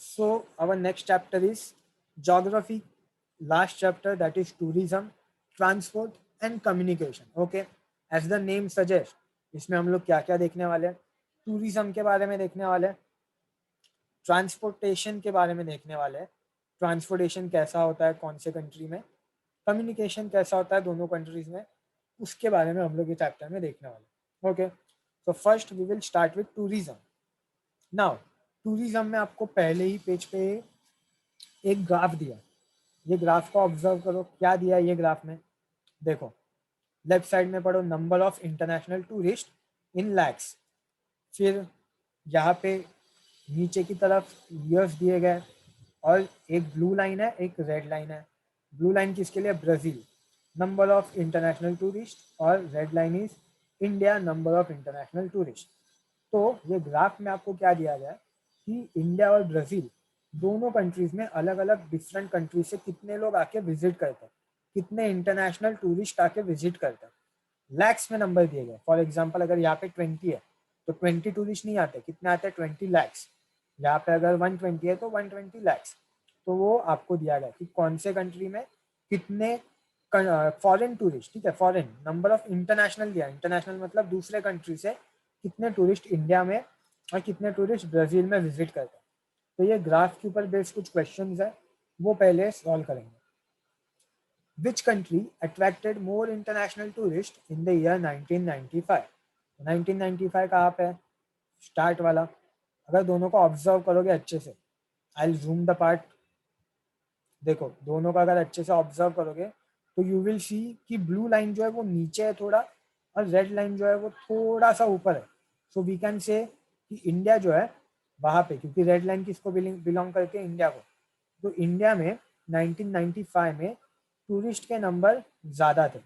So our next chapter is geography. Last chapter, that is tourism, transport and communication. Okay, as the name suggests, इसमें हम लोग क्या क्या देखने वाले हैं? टूरिज्म के बारे में देखने वाले हैं, ट्रांसपोर्टेशन के बारे में देखने वाले हैं, ट्रांसपोर्टेशन कैसा होता है कौन से कंट्री में, कम्युनिकेशन कैसा होता है दोनों कंट्रीज में, उसके बारे में हम लोग ये चैप्टर में देखने वाले हैं. Okay, so first we will start with tourism. Now tourism में आपको पहले ही पेज पे एक ग्राफ दिया. ये ग्राफ को ऑब्जर्व करो, क्या दिया है ये ग्राफ में. देखो लेफ्ट साइड में पढ़ो number of international tourist in lakhs. फिर यहाँ पे नीचे की तरफ ईयर्स दिए गए और एक ब्लू लाइन है एक रेड लाइन है. ब्लू लाइन किसके लिए? Brazil, number of international tourist, और red line is India, number of international tourist. तो ये ग्राफ में आपको क्या दिया गया कि इंडिया और ब्राज़ील दोनों कंट्रीज में अलग अलग डिफरेंट कंट्रीज से कितने लोग आके विजिट करते हैं, कितने इंटरनेशनल टूरिस्ट आके विजिट करते हैं. लैक्स में नंबर दिए गए. फॉर एग्जांपल अगर यहाँ पे 20 है तो 20 टूरिस्ट नहीं आते, कितने आते हैं? 20 लैक्स. यहाँ पे अगर 120 है तो 120 लैक्स. तो वो आपको दिया गया कि कौन से कंट्री में कितने फॉरेन टूरिस्ट, ठीक है, फॉरेन, नंबर ऑफ इंटरनेशनल दिया. इंटरनेशनल मतलब दूसरे कंट्री से कितने टूरिस्ट इंडिया में और कितने टूरिस्ट ब्राज़ील में विजिट करते हैं. तो ये ग्राफ के ऊपर बेस्ड कुछ क्वेश्चंस है, वो पहले सॉल्व करेंगे. Which country attracted more international tourist in the year 1995? 1995 कहाँ पे है? स्टार्ट वाला. अगर दोनों को ऑब्जर्व करोगे अच्छे से, I will zoom the part. देखो दोनों का अगर अच्छे से ऑब्जर्व करोगे तो यू विल सी कि ब्लू लाइन जो है वो नीचे है थोड़ा और रेड लाइन जो है वो थोड़ा सा ऊपर है. सो वी कैन से कि इंडिया जो है वहाँ पे, क्योंकि रेड लाइन किसको बिलोंग करती है? इंडिया को. तो इंडिया में 1995 में टूरिस्ट के नंबर ज़्यादा थे.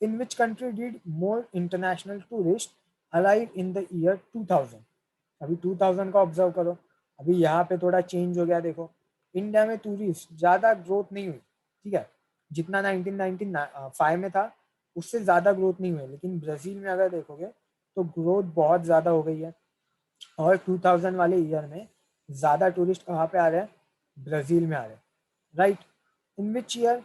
In which country did more international tourist arrive in the year 2000? अभी 2000 का ऑब्जर्व करो. अभी यहाँ पे थोड़ा चेंज हो गया. देखो इंडिया में टूरिस्ट ज़्यादा ग्रोथ नहीं हुई, ठीक है, जितना 1995 में था उससे ज़्यादा ग्रोथ नहीं हुई. लेकिन ब्राज़ील में अगर देखोगे तो ग्रोथ बहुत ज़्यादा हो गई है. और 2000 वाले ईयर में ज़्यादा टूरिस्ट कहाँ पे आ रहे हैं? ब्राज़ील में आ रहे हैं, right. In which year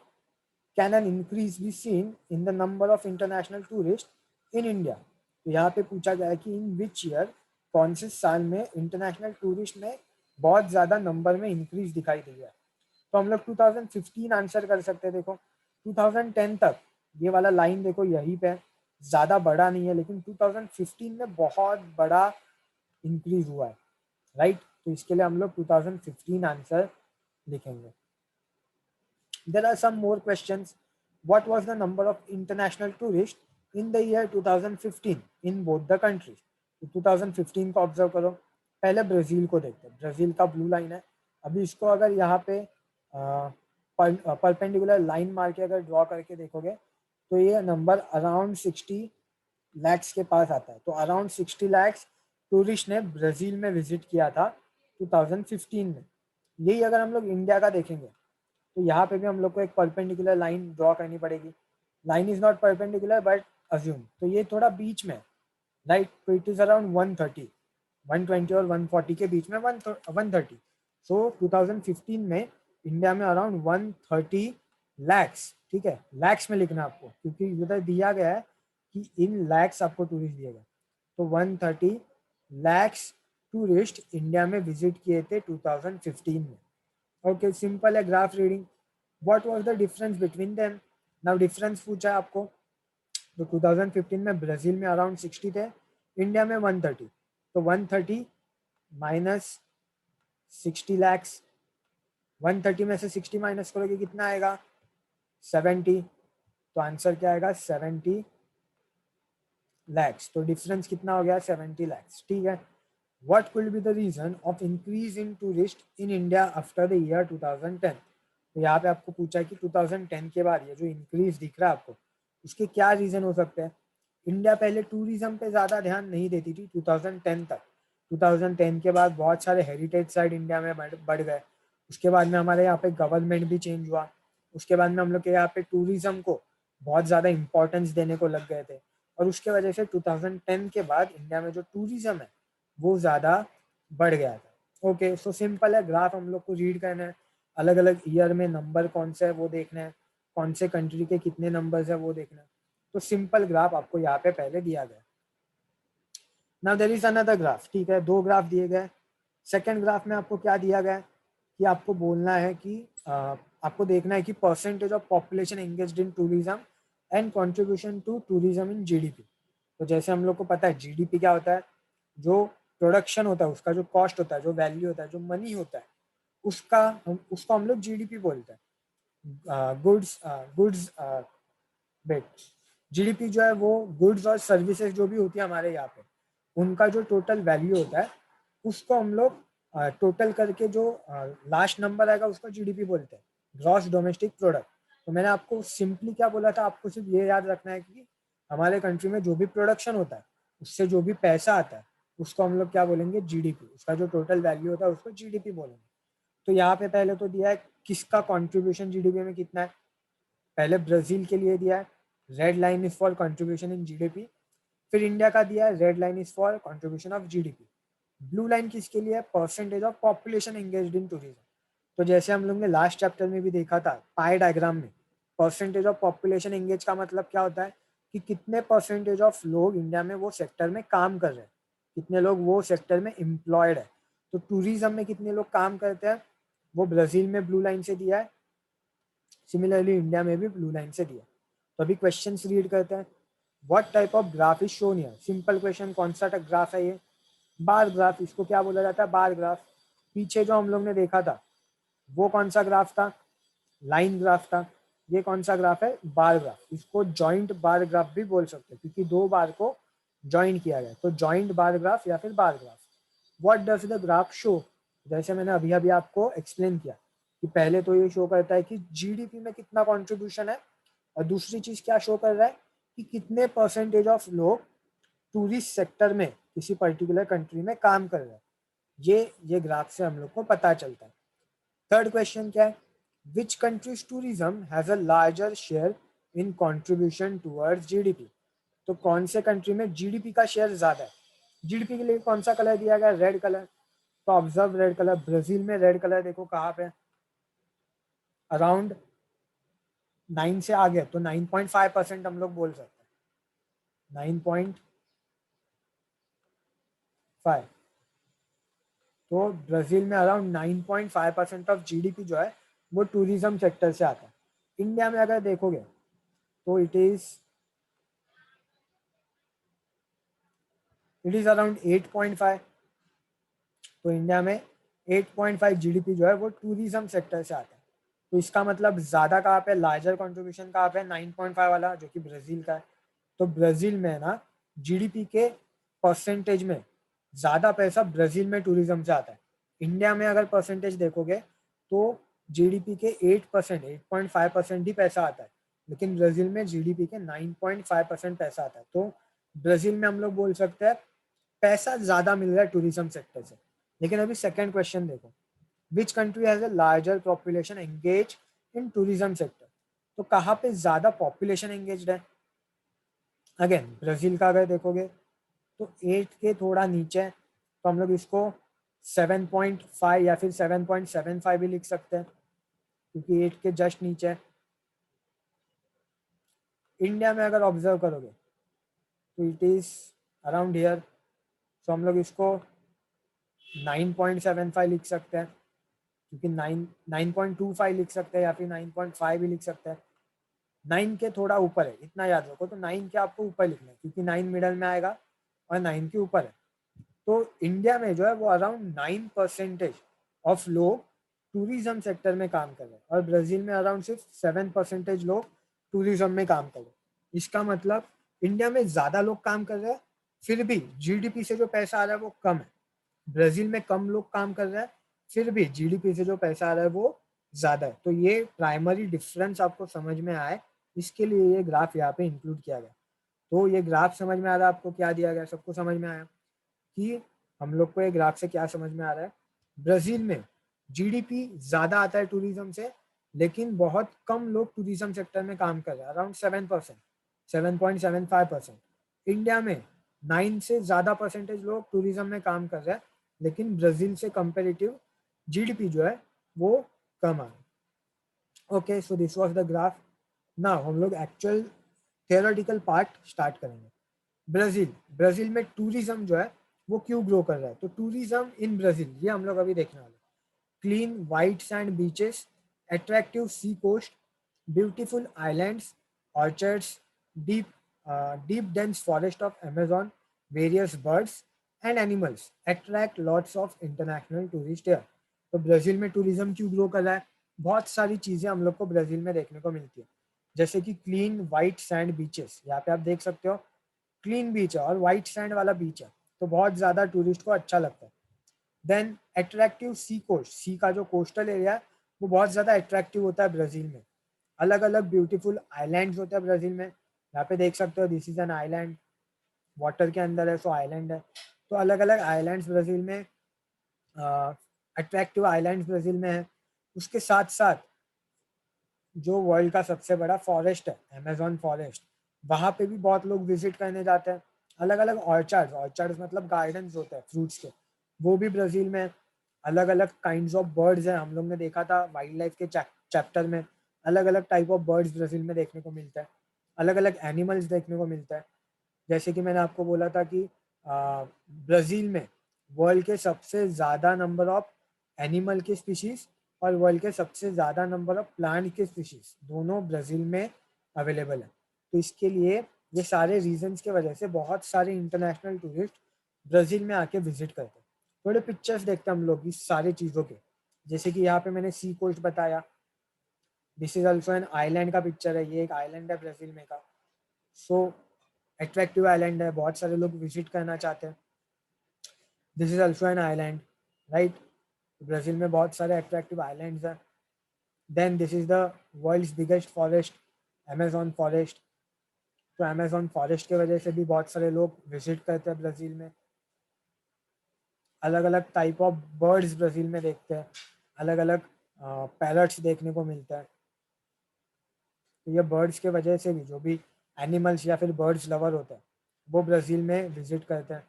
can an increase be seen in the number of international tourist in India? तो यहाँ पे पूछा गया है कि इन विच ईयर, कौन से साल में इंटरनेशनल टूरिस्ट में बहुत ज़्यादा नंबर में इंक्रीज दिखाई दी है. तो हम लोग 2015 आंसर कर सकते हैं. देखो 2010 तक ये वाला लाइन देखो यहीं पे ज़्यादा बड़ा नहीं है, लेकिन 2015 में बहुत बड़ा इंक्रीज हुआ है, राइट. तो इसके लिए हम लोग 2015 आंसर लिखेंगे. There are some more questions. What was the number of international tourists in the year 2015 in both the countries? तो 2015 को ऑब्जर्व करो. पहले ब्राज़ील को देखते हैं. ब्राज़ील का ब्लू लाइन है. अभी इसको अगर यहाँ पे परपेंडिकुलर लाइन मार के अगर ड्रॉ करके देखोगे तो ये नंबर अराउंड 60 लैक्स के पास आता है. तो अराउंड 60 लैक्स टूरिस्ट ने ब्राज़ील में विजिट किया था 2015 में. यही अगर हम लोग इंडिया का देखेंगे तो यहाँ पे भी हम लोग को एक परपेंडिकुलर लाइन ड्रॉ करनी पड़ेगी. Line is not perpendicular but assume, तो ये थोड़ा बीच में, राइट. तो इट इज अराउंड 130, 120 और 140 के बीच में 130. सो 2015 में इंडिया में अराउंड 130 लैक्स, ठीक है, लैक्स में लिखना आपको, क्योंकि इधर दिया गया है कि इन लैक्स आपको टूरिस्ट दिया गया. तो 130 लैक्स टूरिस्ट इंडिया में विजिट किए थे 2015 में. ओके, सिंपल है graph reading. What was the difference between them? Now difference पूछा है आपको. तो 2015 में ब्राज़ील में अराउंड 60 थे, इंडिया में 130. तो 130 माइनस 60 लैक्स, 130 में से 60 माइनस करोगे कितना आएगा? 70. तो आंसर क्या आएगा? 70 लैक्स. तो डिफरेंस कितना हो गया? 70 लैक्स, ठीक है. What could be the reason of increase in tourist in India after the year 2010? तो यहाँ पे आपको पूछा है कि 2010 के बाद ये जो इंक्रीज दिख रहा है आपको, उसके क्या रीजन हो सकते हैं. इंडिया पहले टूरिज्म पे ज़्यादा ध्यान नहीं देती थी 2010 तक. 2010 के बाद बहुत सारे हेरिटेज साइट इंडिया में बढ़ गए. उसके बाद में हमारे यहाँ पे गवर्नमेंट भी चेंज हुआ. उसके बाद में हम लोग के यहाँ पे टूरिज्म को बहुत ज़्यादा इंपॉर्टेंस देने को लग गए थे. और उसके वजह से 2010 के बाद इंडिया में जो टूरिज्म है वो ज़्यादा बढ़ गया था. ओके, सो सिंपल है, ग्राफ हम लोग को रीड करना है, अलग अलग ईयर में नंबर कौन से है वो देखना है, कौन से कंट्री के कितने नंबर्स है वो देखना है। तो सिंपल ग्राफ आपको यहाँ पे पहले दिया गया। Now there is another graph, ठीक है, दो ग्राफ दिए गए। सेकंड ग्राफ में आपको क्या दिया गया है कि आपको बोलना है कि आपको देखना है कि percentage of population engaged in tourism and contribution to tourism in GDP. तो जैसे हम लोग को पता है जीडीपी क्या होता है, जो प्रोडक्शन होता है उसका जो कॉस्ट होता है, जो वैल्यू होता है, जो मनी होता है, उसको हम लोग जीडीपी बोलते हैं। गुड्स बेट जीडीपी जो है वो गुड्स और सर्विसेज जो भी होती है हमारे यहाँ पे, उनका जो टोटल वैल्यू होता है उसको हम लोग टोटल करके जो लास्ट नंबर आएगा उसको जीडीपी बोलते हैं, ग्रॉस डोमेस्टिक प्रोडक्ट। तो मैंने आपको सिंपली क्या बोला था, आपको सिर्फ ये याद रखना है कि हमारे कंट्री में जो भी प्रोडक्शन होता है उससे जो भी पैसा आता है उसको हम लोग क्या बोलेंगे, जीडीपी। उसका जो टोटल वैल्यू होता है उसको जीडीपी बोलेंगे। तो यहाँ पे पहले तो दिया है किसका कंट्रीब्यूशन जीडीपी में कितना है, पहले ब्राजील के लिए दिया है, red line is for contribution in GDP. फिर इंडिया का दिया है, red line is for contribution of GDP. Blue line किसके लिए है, percentage of population engaged in tourism. तो जैसे हम लोग ने लास्ट चैप्टर में भी देखा था पाई डायग्राम में, परसेंटेज ऑफ पॉपुलेशन एंगेज का मतलब क्या होता है कि कितने परसेंटेज ऑफ लोग इंडिया में वो सेक्टर में काम कर रहे हैं, कितने लोग वो सेक्टर में एम्प्लॉयड है। तो टूरिज्म में कितने लोग काम करते हैं वो ब्राजील में ब्लू लाइन से दिया है, सिमिलरली इंडिया में भी ब्लू लाइन से दिया। तो अभी क्वेश्चन रीड करते हैं। What type of graph is shown here, simple question, कौन सा ग्राफ है ये, बार ग्राफ। इसको क्या बोला जाता है, बार ग्राफ। पीछे जो हम लोग ने देखा था वो कौन सा ग्राफ था, लाइन ग्राफ था। ये कौन सा ग्राफ है, बार ग्राफ। इसको जॉइंट बार ग्राफ भी बोल सकते हैं क्योंकि दो बार को ज्वाइन किया गया, तो जॉइंट बार ग्राफ या फिर bar graph. What does the graph show, जैसे मैंने अभी अभी आपको एक्सप्लेन किया कि पहले तो ये शो करता है कि जीडीपी में कितना कंट्रीब्यूशन है, और दूसरी चीज क्या शो कर रहा है कि कितने परसेंटेज ऑफ लोग टूरिस्ट सेक्टर में किसी पर्टिकुलर कंट्री में काम कर रहे हैं। ये ग्राफ से हम लोग को पता चलता है। थर्ड क्वेश्चन क्या है, which countries tourism has a larger share in contribution towards GDP. तो कौन से कंट्री में जीडीपी का शेयर ज्यादा है। जीडीपी के लिए कौन सा कलर दिया गया, रेड कलर। तो ऑब्जर्व रेड कलर, ब्राजील में रेड कलर देखो कहाँ पे, अराउंड 9 से आगे, तो 9.5% हम लोग बोल सकते हैं, 9.5। तो ब्राजील में अराउंड 9.5% ऑफ जीडीपी जो है वो टूरिज्म सेक्टर से आता है। इंडिया में अगर देखोगे तो इट इज अराउंड 8.5। तो इंडिया में 8.5 जीडीपी जो है वो टूरिज्म सेक्टर से आता है। तो इसका मतलब ज्यादा कहाँ पे, लार्जर कंट्रीब्यूशन कहाँ पे, 9.5 वाला जो कि ब्राजील का है। तो ब्राजील में ना जीडीपी के परसेंटेज में ज्यादा पैसा ब्राजील में टूरिज्म से आता है। इंडिया में अगर परसेंटेज देखोगे तो जीडीपी के 8%, 8.5% ही पैसा आता है, लेकिन ब्राजील में जीडीपी के 9.5% पैसा आता है। तो ब्राजील में हम लोग बोल सकते हैं पैसा ज्यादा मिल रहा है टूरिज्म सेक्टर से। लेकिन अभी सेकंड क्वेश्चन देखो, which country has a larger population engage in tourism sector. तो कहाँ पे ज्यादा पॉपुलेशन एंगेज्ड है, अगेन ब्राजील का अगर देखोगे तो 8 के थोड़ा नीचे है, तो हम लोग इसको 7.5 या फिर 7.75 भी लिख सकते हैं क्योंकि 8 के जस्ट नीचे है। इंडिया में अगर ऑब्जर्व करोगे तो इट इज अराउंड हियर, तो हम लोग इसको 9.75 लिख सकते हैं क्योंकि 9.25 लिख सकते हैं या फिर 9.5 भी लिख सकते हैं। 9 के थोड़ा ऊपर है, इतना याद रखो। तो 9 के आपको ऊपर लिखना है क्योंकि 9 मिडल में आएगा और 9 के ऊपर है। तो इंडिया में जो है वो अराउंड 9% ऑफ लोग टूरिज्म सेक्टर में काम कर रहे हैं, और ब्राजील में अराउंड सिर्फ 7% लोग टूरिज्म में काम कर रहे हैं। इसका मतलब इंडिया में ज्यादा लोग काम कर रहे हैं, फिर भी जीडीपी से जो पैसा आ रहा है वो कम है। ब्राजील में कम लोग काम कर रहे हैं, फिर भी जीडीपी से जो पैसा आ रहा है वो ज्यादा है। तो ये प्राइमरी डिफरेंस आपको समझ में आए, इसके लिए ये ग्राफ यहाँ पे इंक्लूड किया गया। तो ये ग्राफ समझ में आ रहा है आपको, क्या दिया गया, सबको समझ में आया कि हम लोग को ये ग्राफ से क्या समझ में आ रहा है। ब्राजील में जीडीपी ज्यादा आता है टूरिज्म से, लेकिन बहुत कम लोग टूरिज्म सेक्टर में काम कर रहे हैं, अराउंड 7%, 7.75%। इंडिया में 9 से ज्यादा परसेंटेज लोग टूरिज्म में काम कर रहे हैं, लेकिन ब्राज़ील से कंपेरेटिव जीडीपी जो है वो कम आ। Okay, so this was the graph. Now हम लोग एक्चुअल थियोरेटिकल पार्ट स्टार्ट करेंगे। ब्राज़ील, ब्राज़ील में टूरिज्म जो है वो क्यों ग्रो कर रहा है, तो टूरिज्म इन ब्राज़ील ये हम लोग अभी देखने वाले। Clean white sand beaches, attractive sea coast, beautiful islands, orchards, deep deep dense forest of Amazon, various birds and animals attract lots of international tourists here। तो ब्राज़ील में टूरिज्म क्यों grow कर रहा है, बहुत सारी चीज़ें हम लोग को ब्राज़ील में देखने को मिलती है, जैसे कि क्लीन वाइट सैंड बीचेस, यहाँ पे आप देख सकते हो क्लीन बीच है और वाइट सैंड वाला बीच है, तो बहुत ज़्यादा टूरिस्ट को अच्छा लगता है। देन अट्रैक्टिव सी कोस्ट, सी का जो कोस्टल एरिया है वो बहुत ज़्यादा अट्रैक्टिव होता है ब्राज़ील में। अलग अलग ब्यूटीफुल आइलैंड्स होते हैं ब्राज़ील में, यहाँ पे देख सकते हो this is an island, water के अंदर है सो आइलैंड है। तो अलग अलग आइलैंड्स ब्राज़ील में, अट्रैक्टिव आइलैंड्स ब्राज़ील में है। उसके साथ साथ जो वर्ल्ड का सबसे बड़ा फॉरेस्ट है अमेजोन फॉरेस्ट, वहाँ पे भी बहुत लोग विजिट करने जाते हैं। अलग अलग ऑर्चार्ड्स, ऑर्चार्ड्स मतलब गार्डन्स होते हैं फ्रूट्स के, वो भी ब्राज़ील में। अलग अलग काइंड्स ऑफ बर्ड्स हैं, हम लोग ने देखा था वाइल्ड लाइफ के चैप्टर में, अलग अलग टाइप ऑफ बर्ड्स ब्राज़ील में देखने को मिलता है, अलग अलग एनिमल्स देखने को मिलता है। जैसे कि मैंने आपको बोला था कि ब्राज़ील में वर्ल्ड के सबसे ज़्यादा नंबर ऑफ एनिमल के स्पीशीज़ और वर्ल्ड के सबसे ज़्यादा नंबर ऑफ प्लांट के स्पीशीज़ दोनों ब्राज़ील में अवेलेबल है। तो इसके लिए ये सारे रीजंस के वजह से बहुत सारे इंटरनेशनल टूरिस्ट ब्राज़ील में आके विजिट करते हैं। थोड़े पिक्चर्स देखते हैं हम लोग इस सारी चीज़ों के, जैसे कि यहाँ पे मैंने सी कोस्ट बताया, this is also an island का पिक्चर है, ये एक आइलैंड है ब्राज़ील में का। सो अट्रैक्टिव आइलैंड है, बहुत सारे लोग विजिट करना चाहते हैं। This is also an island, right. Brazil में बहुत सारे अट्रैक्टिव आइलैंड्स हैं। Then this is the world's biggest forest, Amazon forest. तो अमेजोन फॉरेस्ट की वजह से भी बहुत सारे लोग विजिट करते हैं ब्राज़ील में। अलग अलग टाइप ऑफ बर्ड्स ब्राज़ील में देखते हैं, अलग अलग पैरट्स देखने को मिलता है। तो ये बर्ड्स के वजह से भी जो भी एनिमल्स या फिर बर्ड्स लवर होते हैं वो ब्राज़ील में विजिट करते हैं।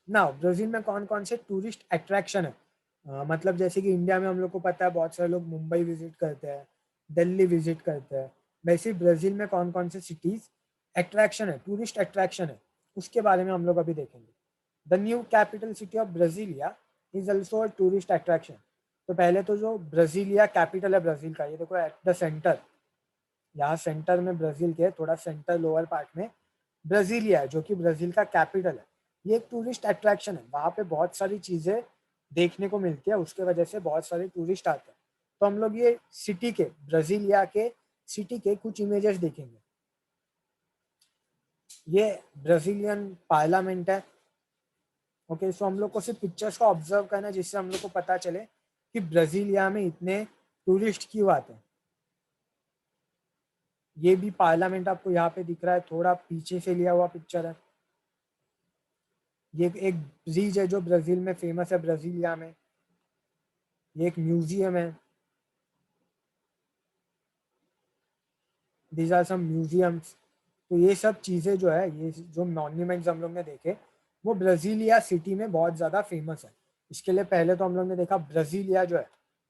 ना ब्राज़ील में कौन कौन से टूरिस्ट अट्रैक्शन है, मतलब जैसे कि इंडिया में हम लोग को पता है बहुत सारे लोग मुंबई विजिट करते हैं, दिल्ली विजिट करते हैं, वैसे ब्राज़ील में कौन कौन से सिटीज़ अट्रैक्शन है, टूरिस्ट अट्रैक्शन है, उसके बारे में हम लोग अभी देखेंगे। The new capital city of Brasilia is also a tourist attraction. तो पहले तो जो ब्राज़ीलिया कैपिटल है ब्राज़ील का, ये देखो एट द सेंटर, यहाँ सेंटर में ब्राज़ील के थोड़ा सेंटर लोअर पार्ट में ब्राज़ीलिया है जो कि ब्राज़ील का कैपिटल है। ये एक टूरिस्ट अट्रैक्शन है, वहाँ पे बहुत सारी चीज़ें देखने को मिलती है, उसके वजह से बहुत सारे टूरिस्ट आते हैं। तो हम लोग ये सिटी के, ब्राज़ीलिया के सिटी के कुछ इमेजेस देखेंगे। ये ब्राज़ीलियन पार्लियामेंट है। ओके, सो हम लोग को सिर्फ पिक्चर्स को ऑब्जर्व करना है जिससे हम लोग को पता चले कि ब्राज़ीलिया में इतने टूरिस्ट क्यों आते हैं। ये भी पार्लियामेंट आपको यहाँ पे दिख रहा है, थोड़ा पीछे से लिया हुआ पिक्चर है। ये एक ब्रिज है जो ब्राज़ील में फेमस है, ब्राज़ीलिया में। ये एक म्यूजियम है, दीज आर सम म्यूजियम्स। तो ये सब चीज़ें जो है, ये जो मॉन्यूमेंट्स हम लोग ने देखे वो ब्राज़ीलिया सिटी में बहुत ज़्यादा फेमस है। इसके लिए पहले तो हम लोग ने देखा ब्राज़ीलिया जो है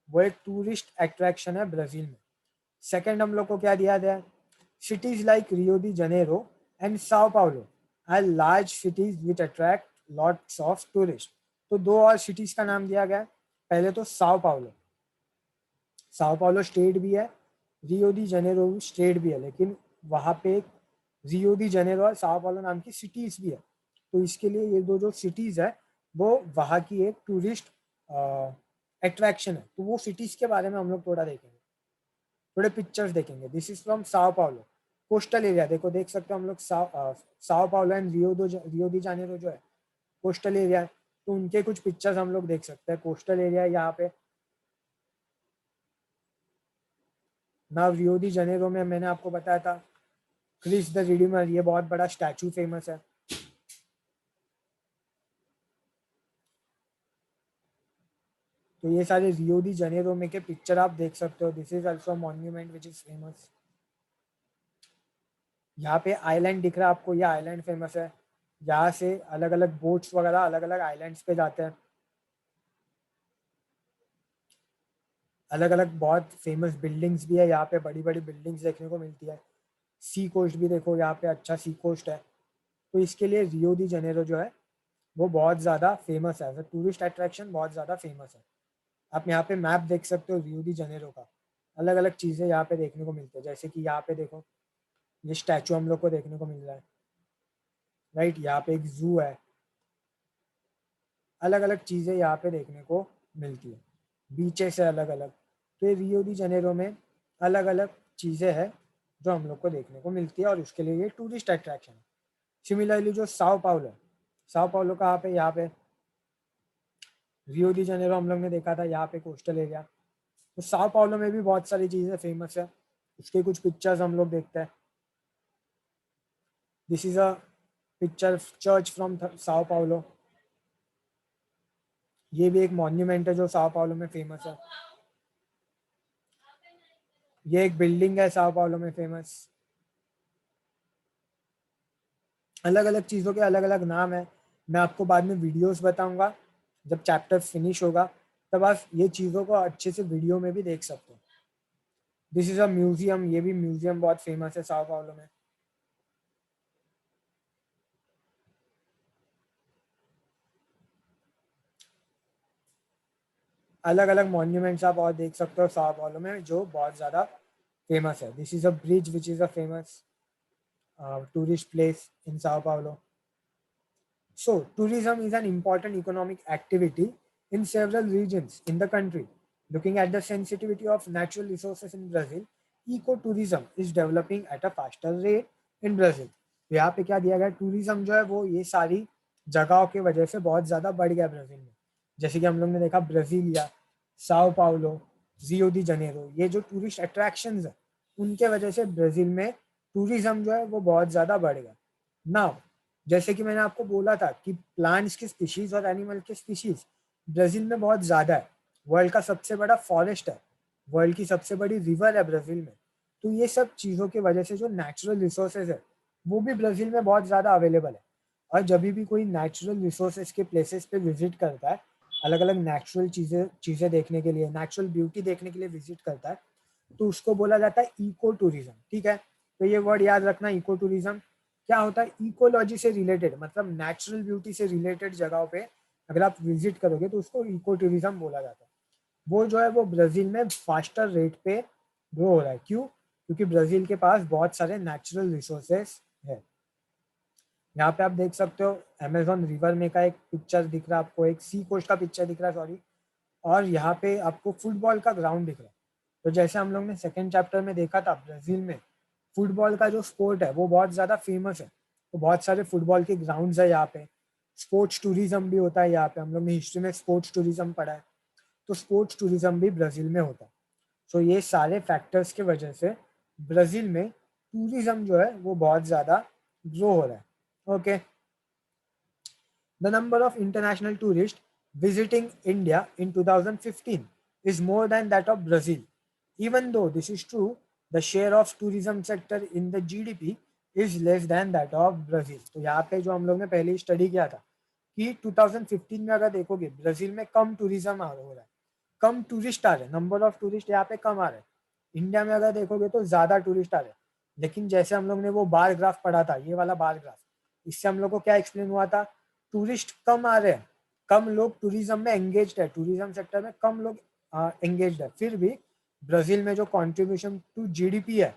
वो एक टूरिस्ट अट्रैक्शन है ब्राज़ील में। सेकंड हम लोग को क्या दिया गया है, cities like Rio de Janeiro and Sao Paulo are large cities which attract lots of tourists। तो दो और cities का नाम दिया गया है। पहले तो Sao Paulo, Sao Paulo state भी है, रियो डी जनेरो स्टेट भी है, लेकिन वहाँ पे एक रियो डी जनेरो और साओ पाउलो नाम की सिटीज भी है। तो इसके लिए ये दो जो सिटीज है वो वहाँ की एक टूरिस्ट अट्रैक्शन है। तो वो सिटीज के बारे में हम लोग थोड़ा देखेंगे, थोड़े पिक्चर्स देखेंगे। This is from Sao Paulo coastal area, देखो देख सकते हो हम लोग Sao Paulo and Rio de Janeiro जो है कोस्टल एरिया है। तो उनके कुछ पिक्चर्स हम लोग देख सकते हैं। कोस्टल एरिया यहाँ पे ना, रियो डी जनेरो में मैंने आपको बताया था क्रिस द रिडीमर, ये बहुत बड़ा स्टैचू फेमस है। तो ये सारे रियो डी जनेरो में के पिक्चर आप देख सकते हो। This is also monument which is famous. यहाँ पे आइलैंड दिख रहा है आपको, ये आइलैंड फेमस है। यहाँ से अलग अलग बोट्स वगैरह अलग अलग आइलैंड्स पे जाते हैं, अलग अलग बहुत फेमस बिल्डिंग्स भी है यहाँ पे, बड़ी बड़ी बिल्डिंग्स देखने को मिलती है। सी कोस्ट भी देखो यहाँ पे, अच्छा सी कोस्ट है। तो इसके लिए रियो दी जनेरो जो है वो बहुत ज़्यादा फेमस है, टूरिस्ट अट्रैक्शन बहुत ज़्यादा फेमस है। आप यहाँ पे मैप देख सकते हो रियो दी जनेरो का, अलग अलग चीज़ें यहाँ पे देखने को मिलती है। जैसे कि यहाँ पे देखो, ये स्टैचू हम लोग को देखने को मिल रहा है, राइट। यहाँ पे एक जू है, अलग अलग चीज़ें यहाँ पे देखने को मिलती है, बीचेस है अलग अलग। तो ये रियो दी जनेरो में अलग अलग चीज़ें हैं जो हम लोग को देखने को मिलती है, और उसके लिए ये टूरिस्ट अट्रैक्शन है। सिमिलरली जो साओ पाउलो है, साओ पाउलो कहाँ पे, यहाँ पे रियो दी जनेरो हम लोग ने देखा था, यहाँ पे कोस्टल एरिया। तो साओ पाउलो में भी बहुत सारी चीज़ें फेमस है, उसके कुछ पिक्चर्स हम लोग देखते हैं। This is a picture church from Sao Paulo. ये भी एक मॉन्यूमेंट है जो साओ पाउलो में फेमस है। ये एक बिल्डिंग है साओ पाउलो में फेमस। अलग अलग चीज़ों के अलग अलग नाम है, मैं आपको बाद में वीडियोस बताऊंगा, जब चैप्टर फिनिश होगा तब आप ये चीज़ों को अच्छे से वीडियो में भी देख सकते हो। दिस इज़ अ म्यूजियम, ये भी म्यूजियम बहुत फेमस है साओ पाउलो में। अलग अलग मॉन्यूमेंट्स आप और देख सकते हो साओ पाउलो में जो बहुत ज़्यादा फेमस है। This is a bridge which is a famous tourist place in Sao Paulo. So, tourism is an important economic activity in several regions in the country. Looking at the sensitivity of natural resources in Brazil, ecotourism is developing at a faster rate in Brazil. तो यहाँ पे क्या दिया गया, tourism जो है वो ये सारी जगहों की वजह से बहुत ज़्यादा बढ़ गया ब्राज़ील में। जैसे कि हम लोग ने देखा ब्राज़ीलिया, साओ पाउलो, रियो दी जनेरो, ये जो टूरिस्ट अट्रैक्शंस है उनके वजह से ब्राज़ील में टूरिज्म जो है वो बहुत ज़्यादा बढ़ गया। नाउ जैसे कि मैंने आपको बोला था कि प्लांट्स की स्पीशीज और एनिमल की स्पीशीज ब्राज़ील में बहुत ज़्यादा है। वर्ल्ड का सबसे बड़ा फॉरेस्ट है, वर्ल्ड की सबसे बड़ी रिवर है ब्राज़ील में। तो ये सब चीज़ों की वजह से जो नेचुरल रिसोर्सेज है वो भी ब्राज़ील में बहुत ज़्यादा अवेलेबल है। और जब भी कोई नेचुरल रिसोर्सेज के प्लेसेस पे विजिट करता है, अलग अलग नेचुरल चीज़ें देखने के लिए, नेचुरल ब्यूटी देखने के लिए विजिट करता है, तो उसको बोला जाता है इको टूरिज्म। ठीक है, तो ये वर्ड याद रखना, इको टूरिज्म क्या होता है, इकोलॉजी से रिलेटेड, मतलब नेचुरल ब्यूटी से रिलेटेड जगहों पे अगर आप विजिट करोगे तो उसको इको टूरिज्म बोला जाता है। वो जो है वो ब्राज़ील में फास्टर रेट पे ग्रो हो रहा है। क्यों? क्योंकि ब्राज़ील के पास बहुत सारे नेचुरल रिसोर्सेस है। यहाँ पे आप देख सकते हो अमेजोन रिवर में का एक पिक्चर दिख रहा है आपको, एक सी कोस्ट का पिक्चर दिख रहा है, सॉरी। और यहाँ पे आपको फुटबॉल का ग्राउंड दिख रहा है। तो जैसे हम लोग ने सेकेंड चैप्टर में देखा था, ब्राज़ील में फुटबॉल का जो स्पोर्ट है वो बहुत ज़्यादा फेमस है। तो बहुत सारे फुटबॉल के ग्राउंड्स है यहाँ पे। स्पोर्ट्स टूरिज्म भी होता है यहाँ पे, हम लोग ने हिस्ट्री में स्पोर्ट्स टूरिज्म पढ़ा है। तो स्पोर्ट्स टूरिज्म भी ब्राज़ील में होता है। सो ये सारे फैक्टर्स की वजह से ब्राज़ील में टूरिज्म जो है वो बहुत ज़्यादा ग्रो हो रहा है। Okay, the number of international tourists visiting India in 2015 is more than that of Brazil. Even though this is true, the share of tourism sector in the GDP is less than that of Brazil. तो यहाँ पे जो हम लोग ने पहले study किया था कि 2015 में अगर देखोगे ब्राज़ील में कम टूरिज्म हो रहा है, कम टूरिस्ट आ रहे हैं, नंबर ऑफ टूरिस्ट यहाँ पे कम आ रहे हैं। इंडिया में अगर देखोगे तो ज़्यादा टूरिस्ट आ रहे हैं। लेकिन जैसे हम लोग ने वो बार ग्राफ पढ़ा था, ये वाला बार ग्राफ, इससे हम लोग को क्या एक्सप्लेन हुआ था, टूरिस्ट कम आ रहे हैं, कम लोग टूरिज्म में एंगेज्ड है, टूरिज्म सेक्टर में कम लोग एंगेज्ड है। फिर भी ब्राज़ील में जो कंट्रीब्यूशन टू जीडीपी है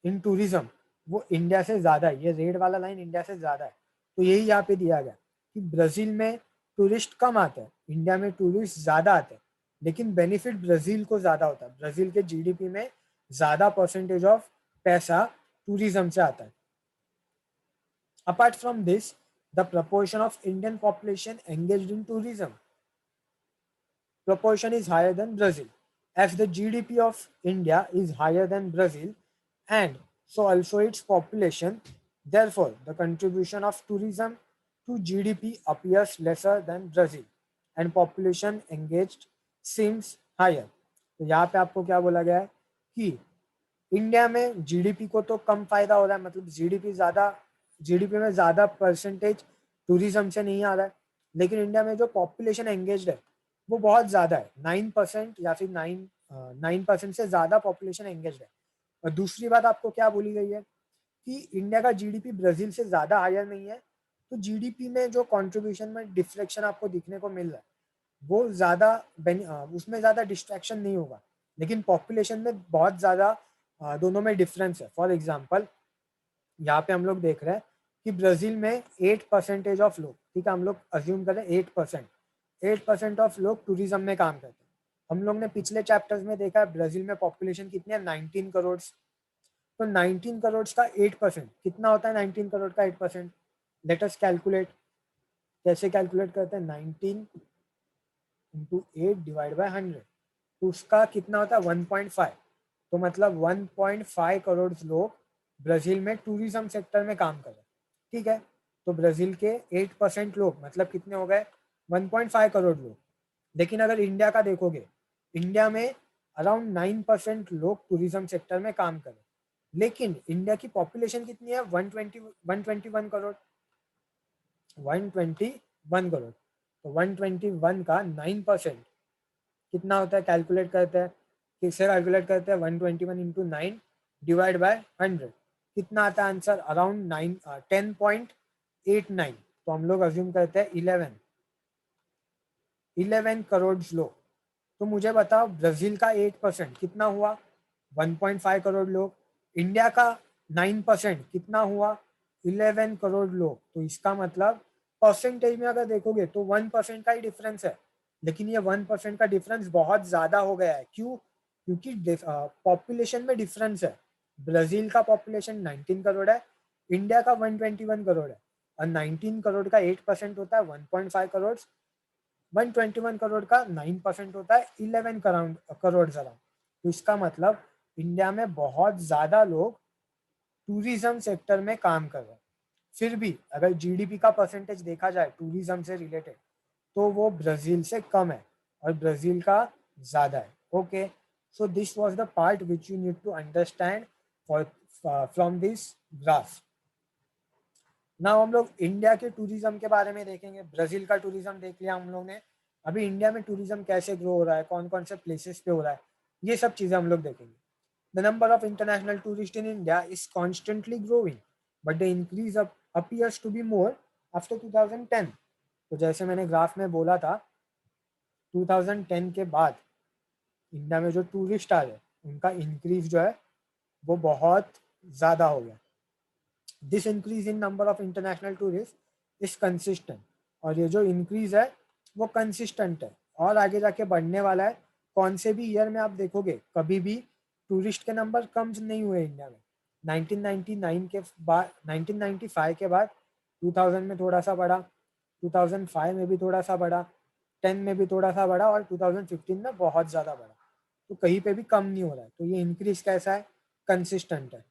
इन टूरिज्म वो इंडिया से ज़्यादा है। ये रेड वाला लाइन इंडिया से ज़्यादा है। तो यही यहाँ पे दिया गया कि ब्राज़ील में टूरिस्ट कम आते हैं, इंडिया में टूरिस्ट ज़्यादा आते हैं, लेकिन बेनिफिट ब्राज़ील को ज़्यादा होता है। ब्राज़ील के जीडीपी में ज़्यादा परसेंटेज ऑफ पैसा टूरिज्म से आता है। Apart from this, the proportion of Indian population engaged in tourism proportion is higher than Brazil, as the GDP of India is higher than Brazil, and so also its population. Therefore, the contribution of tourism to GDP appears lesser than Brazil, and population engaged seems higher. तो यहाँ पे आपको क्या बोला गया है कि India में जीडीपी को तो कम फायदा हो रहा है, मतलब जीडीपी ज़्यादा जीडीपी में ज़्यादा परसेंटेज टूरिज्म से नहीं आ रहा है, लेकिन इंडिया में जो पॉपुलेशन एंगेज्ड है वो बहुत ज़्यादा है, 9% या फिर 9% से ज़्यादा पॉपुलेशन एंगेज्ड है। और दूसरी बात आपको क्या बोली गई है कि इंडिया का जीडीपी ब्राज़ील से ज़्यादा हायर नहीं है, तो जीडीपी में जो कंट्रीब्यूशन में डिफ्लेक्शन आपको दिखने को मिल रहा है वो ज़्यादा उसमें ज़्यादा डिस्ट्रैक्शन नहीं होगा, लेकिन पॉपुलेशन में बहुत ज़्यादा दोनों में डिफरेंस है। फॉर एग्जांपल यहाँ पे हम लोग देख रहे हैं कि ब्राज़ील में 8% ऑफ लोग, ठीक है, हम लोग अज्यूम करें 8% ऑफ लोग टूरिज्म में काम करते हैं। हम लोग ने पिछले चैप्टर्स में देखा है ब्राज़ील में पॉपुलेशन कितनी है, 19 करोड़। तो 19 करोड़ का 8% कितना होता है, 19 करोड़ का 8%? Let us calculate. कैसे कैलकुलेट करते हैं, 19 इंटू 8 डिवाइड बाई 100, तो उसका कितना होता है 1.5। तो मतलब 1.5 करोड़ लोग ब्राज़ील में टूरिज्म सेक्टर में काम कर रहे हैं, ठीक है। तो ब्राज़ील के 8% लोग मतलब कितने हो गए, 1.5 करोड़ लोग। लेकिन अगर इंडिया का देखोगे, इंडिया में अराउंड 9% लोग टूरिज्म सेक्टर में काम कर रहे हैं, लेकिन इंडिया की पॉपुलेशन कितनी है, 121 करोड़, 121 करोड़। तो 121 का 9% कितना होता है, कैलकुलेट करते हैं, किससे कैलकुलेट करते हैं, 121 इंटू 9 डिवाइड बाय 100, कितना आता है आंसर, अराउंड 10.89। तो हम लोग अज्यूम करते हैं 11 करोड़ लोग। तो मुझे बताओ ब्राज़ील का 8% कितना हुआ, 1.5 करोड़ लोग। इंडिया का 9% कितना हुआ, 11 करोड़ लोग। तो इसका मतलब परसेंटेज में अगर देखोगे तो 1% का ही डिफरेंस है, लेकिन ये 1% का डिफरेंस बहुत ज्यादा हो गया है। क्यों? क्योंकि पॉपुलेशन में डिफरेंस है। ब्राज़ील का पॉपुलेशन 19 करोड़ है, इंडिया का 121 करोड़ है, और 19 करोड़ का 8% होता है 1.5 करोड़, 121 करोड़ का 9% होता है 11 करोड़ अराउंड। तो इसका मतलब इंडिया में बहुत ज्यादा लोग टूरिज्म सेक्टर में काम कर रहे हैं। फिर भी अगर जीडीपी का परसेंटेज देखा जाए टूरिज्म से रिलेटेड, तो वो ब्राज़ील से कम है और ब्राज़ील का ज़्यादा है। Okay, so this was the part which you need to understand for from this graph. Now हम लोग इंडिया के टूरिज्म के बारे में देखेंगे। ब्राज़ील का टूरिज्म देख लिया हम लोग ने, अभी इंडिया में टूरिज्म कैसे ग्रो हो रहा है, कौन कौन से प्लेसेस पे हो रहा है, ये सब चीज़ें हम लोग देखेंगे। The number of international tourists in India is constantly growing, but the increase appears to be more after 2010. तो जैसे मैंने ग्राफ में बोला था, 2010 के बाद इंडिया में जो टूरिस्ट आ रहे हैं उनका इंक्रीज जो है वो बहुत ज़्यादा हो गया। This increase in number of international tourist is consistent, और ये जो इंक्रीज है वो कंसिस्टेंट है और आगे जाके बढ़ने वाला है। कौन से भी ईयर में आप देखोगे कभी भी टूरिस्ट के नंबर कम नहीं हुए इंडिया में। 1999 के बाद, 1995 के बाद 2000 में थोड़ा सा बढ़ा, 2005 में भी थोड़ा सा बढ़ा, 10 में भी थोड़ा सा बढ़ा, और 2015 में बहुत ज़्यादा बढ़ा। तो कहीं पे भी कम नहीं हो रहा है। तो ये इंक्रीज कैसा है, कंसिस्टेंट है।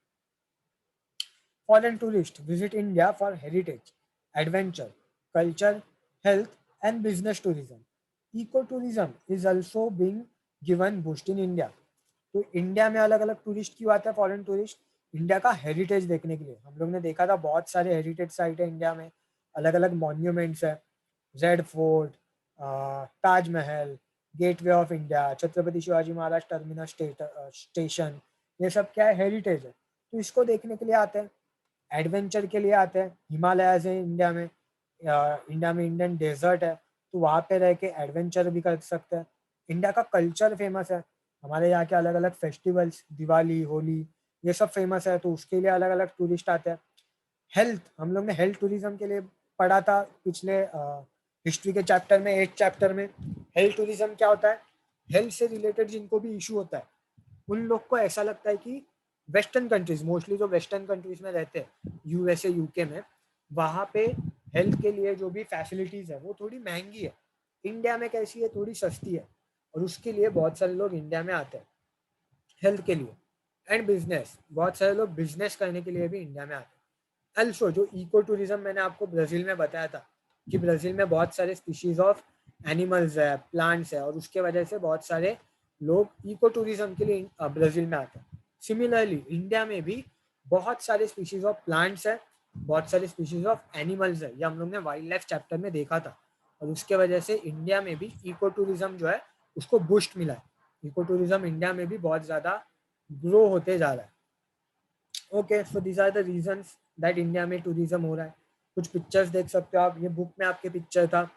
Foreign tourists visit India for heritage, adventure, culture, health, and business tourism. Ecotourism is also being given boost in India. तो इंडिया में अलग अलग टूरिस्ट क्यों आते हैं, फॉरेन टूरिस्ट? इंडिया का हेरिटेज देखने के लिए। हम लोग ने देखा था बहुत सारे हेरिटेज साइट है इंडिया में, अलग अलग मॉन्यूमेंट्स है, red fort, Taj Mahal, gateway of India, Chhatrapati Shivaji Maharaj terminus station, ये सब क्या है, हेरिटेज है। तो इसको देखने के लिए आते हैं, एडवेंचर के लिए आते हैं। हिमालयाज है इंडिया में, इंडिया में इंडियन डेजर्ट है, तो वहाँ पे रह के एडवेंचर भी कर सकते हैं। इंडिया का कल्चर फेमस है, हमारे यहाँ के अलग अलग फेस्टिवल्स, दिवाली, होली, ये सब फेमस है, तो उसके लिए अलग अलग टूरिस्ट आते हैं। हेल्थ, हम लोग ने हेल्थ टूरिज्म के लिए पढ़ा था पिछले हिस्ट्री के चैप्टर में, 8 चैप्टर में। हेल्थ टूरिज्म क्या होता है, हेल्थ से रिलेटेड जिनको भी इशू होता है उन लोग को ऐसा लगता है कि वेस्टर्न कंट्रीज, मोस्टली जो वेस्टर्न कंट्रीज में रहते हैं, यूएसए, यूके में, वहाँ पे हेल्थ के लिए जो भी फैसिलिटीज़ है वो थोड़ी महंगी है। इंडिया में कैसी है, थोड़ी सस्ती है, और उसके लिए बहुत सारे लोग इंडिया में आते हैं हेल्थ के लिए। एंड बिजनेस, बहुत सारे लोग बिजनेस करने के लिए भी इंडिया में आते हैं। अल्सो जो इको टूरिज्म मैंने आपको ब्राज़ील में बताया था कि ब्राज़ील में बहुत सारे स्पीशीज ऑफ एनिमल्स है, प्लांट्स है, और उसके वजह से बहुत सारे लोग इको टूरिज्म के लिए ब्राज़ील में आते हैं। सिमिलरली इंडिया में भी बहुत सारे स्पीशीज ऑफ प्लांट्स है बहुत सारे स्पीशीज ऑफ एनिमल्स है, ये हम लोग ने वाइल्ड लाइफ चैप्टर में देखा था। और उसके वजह से इंडिया में भी इको टूरिज्म जो है उसको बूस्ट मिला है। इको टूरिज्म इंडिया में भी बहुत ज़्यादा ग्रो होते जा रहा है। Okay, so these are the reasons that India में टूरिज्म हो रहा है। कुछ पिक्चर्स देख सकते हो आप, ये बुक में आपके पिक्चर था।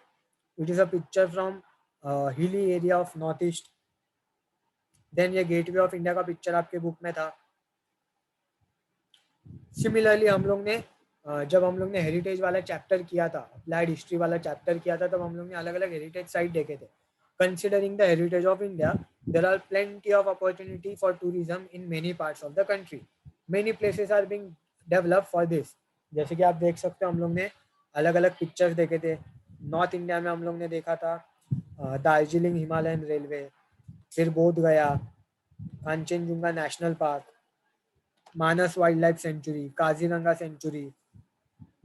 It is a picture from hilly area of north east. Then ये गेटवे ऑफ इंडिया का पिक्चर आपके बुक में था। सिमिलरली हम लोग ने जब हम लोग ने हेरिटेज वाला चैप्टर किया था, अप्लाइड हिस्ट्री वाला चैप्टर किया था, तब हम लोग ने अलग अलग हेरिटेज साइट देखे थे। Considering the heritage of India, there are plenty of opportunity for tourism in many parts of the country. Many places are being develop for this. जैसे कि आप देख सकते हो, हम लोग ने अलग अलग पिक्चर्स देखे थे। नॉर्थ इंडिया में हम लोग ने देखा था दार्जिलिंग हिमालयन रेलवे, फिर Bodh Gaya, Kanchenjunga national park, Manas wild life sanctuary, Kaziranga sanctuary.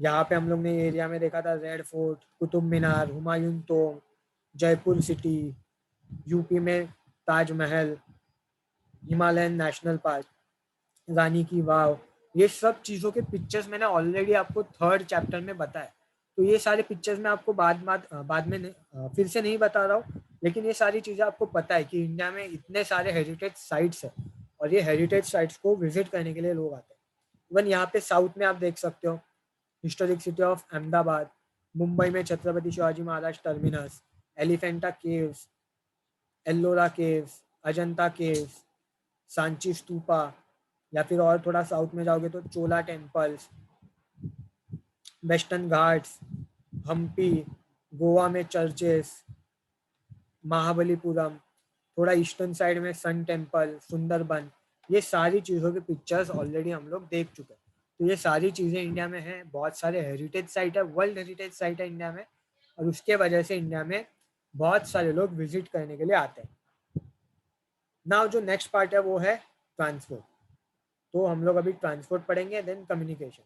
यहाँ पे हम लोग ने एरिया में देखा था red fort, Qutub Minar, Humayun tomb, Jaipur city, UP में Taj Mahal, Himalayan national park, Rani ki Vav. ये सब चीज़ों के पिक्चर्स मैंने ऑलरेडी आपको थर्ड चैप्टर में बताया। तो ये सारे पिक्चर्स में आपको बाद में फिर से नहीं बता रहा हूँ, लेकिन ये सारी चीज़ें आपको पता है कि इंडिया में इतने सारे हेरिटेज साइट्स हैं और ये हेरिटेज साइट्स को विजिट करने के लिए लोग आते हैं। इवन यहाँ पे साउथ में आप देख सकते हो historic city of Ahmedabad, Mumbai में Chhatrapati Shivaji Maharaj terminus, Elephanta caves, Ellora caves, Ajanta caves, Sanchi stupa, या फिर और थोड़ा साउथ में जाओगे तो चोला टेम्पल्स, वेस्टर्न घाट्स, हम्पी, गोवा में चर्चेस, महाबलीपुरम, थोड़ा ईस्टर्न साइड में सन टेम्पल, सुंदरबन। ये सारी चीज़ों के पिक्चर्स ऑलरेडी हम लोग देख चुके हैं। तो ये सारी चीज़ें इंडिया में हैं, बहुत सारे हेरिटेज साइट है, वर्ल्ड हेरिटेज साइट है इंडिया में, और उसके वजह से इंडिया में बहुत सारे लोग विजिट करने के लिए आते हैं। नाउ जो नेक्स्ट पार्ट है वो है ट्रांसपोर्ट। तो हम लोग अभी ट्रांसपोर्ट पढ़ेंगे, देन कम्युनिकेशन।